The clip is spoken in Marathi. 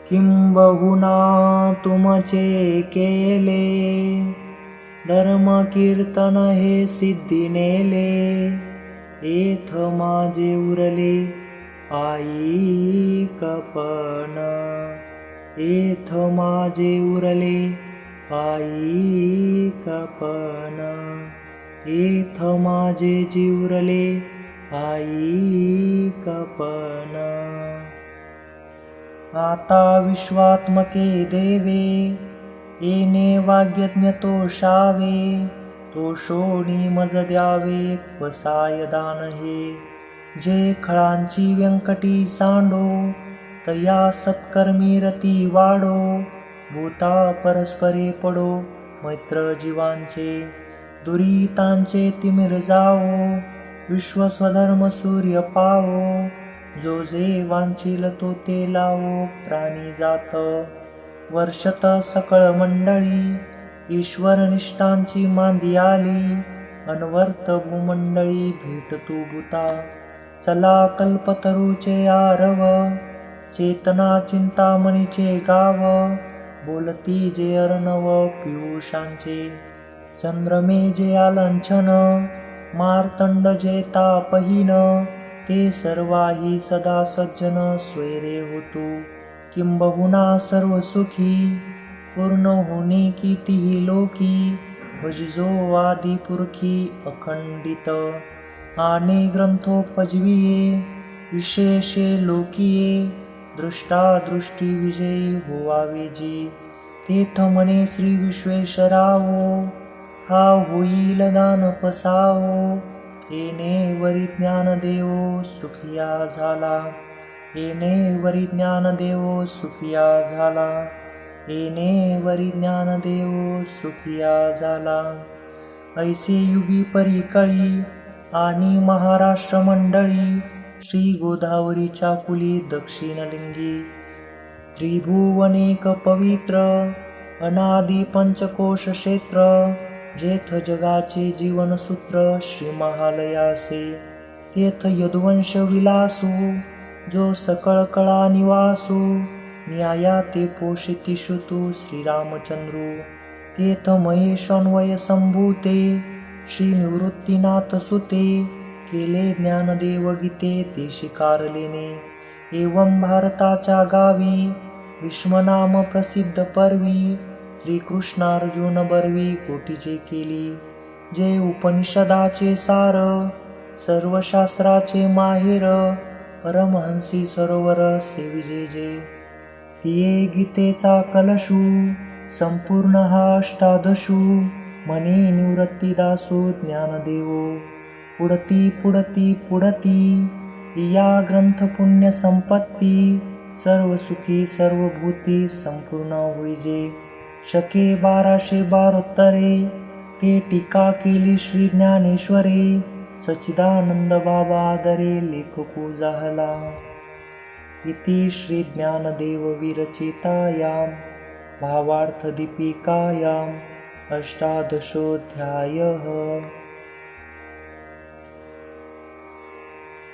किंबहुना तुमचे केले, धर्म कीर्तन हे सिद्धी नेले, एथ माझे उरले आई कपन, एथ माझे उरले आई कपन, एथ माझे जीवरले आई कपन. आता विश्वात्मके देवे, येणे वाग्यज्ञ तोषावे, तोषोनी मज द्यावे वसाय दान हे. जे खळांची व्यंकटी सांडो, तया सत्कर्मी रती वाढो, भूता परस्परे पडो मैत्र जीवांचे, दुरितांचे तिमिर जावो, विश्व स्वधर्म सूर्य पावो, जो जे वांछील तो ते लावो प्राणी जात. वर्षत सकळ मंडळी, ईश्वर निष्ठांची मांदी आली, अनवर्त भूमंडळी भेट तू भूता. चला कल्पतरूचे आरव, चेतना चिंतामणीचे गाव, बोलती जे अर्णव पियुषांचे. चंद्रमे जे आलंछन, मार्तंड जे तापहीन, ते सर्वाही सदा सज्जन स्वैरे होतो. किंबहुना सर्व सुखी, पूर्ण होणे कितीही लोकी, भजिजो आदि पुरखी अखंडित. आने ग्रंथोपजविये, विशेषे लोकिये, दृष्टा दृष्टी विजयी होवावे जी. तेथ म्हणे श्री विश्वेश्वरावो, हा होईल दान पसावो, येणे वरी ज्ञान देवो सुखिया झाला, येणे वरी ज्ञान देवो सुखिया झाला, येणे वरी ज्ञान देवो सुखिया झाला. ऐसे युगी परिकळी, आणि महाराष्ट्र मंडळी, श्री गोदावरीच्या कुली दक्षिणलिंगी. त्रिभुवनेक पवित्र, अनादि पंचकोश क्षेत्र, जेथ जगाचे जीवनसूत्र श्री महालयासे. तेथ यदुवंश विलासू, जो सकळ कळा निवासू, न्याया ते पोषिती श्रुतू श्रीरामचंद्रू. तेथ महेशान्वय संभूते, श्री निवृत्तीनाथ सुते, केले ज्ञानदेव गीते ते शिकारलेने. एवं भारताच्या गावी, विश्वनाम प्रसिद्ध पर्वी, श्रीकृष्णार्जुन बर्वी कोटीचे केली. जे उपनिषदाचे सार, सर्व शास्त्राचे माहेर, परमहंसी सरोवर सेविजे जे. तिये गीतेचा कलशू, संपूर्ण हा अष्टादशू, म्हणे निवृत्तीदासू ज्ञानदेवो. पुढती पुढती पुढती, या ग्रंथ पुण्य संपत्ती, सर्व सुखी सर्वभूती संपूर्ण होईजे. शके 1272, ते टीका केली श्री ज्ञानेश्वरे, सच्चिदानंद बाबा दरे लेखको जाहला. इति श्री ज्ञानदेव विरचितायां भावार्थ दीपिकायां अष्टादशोऽध्यायः.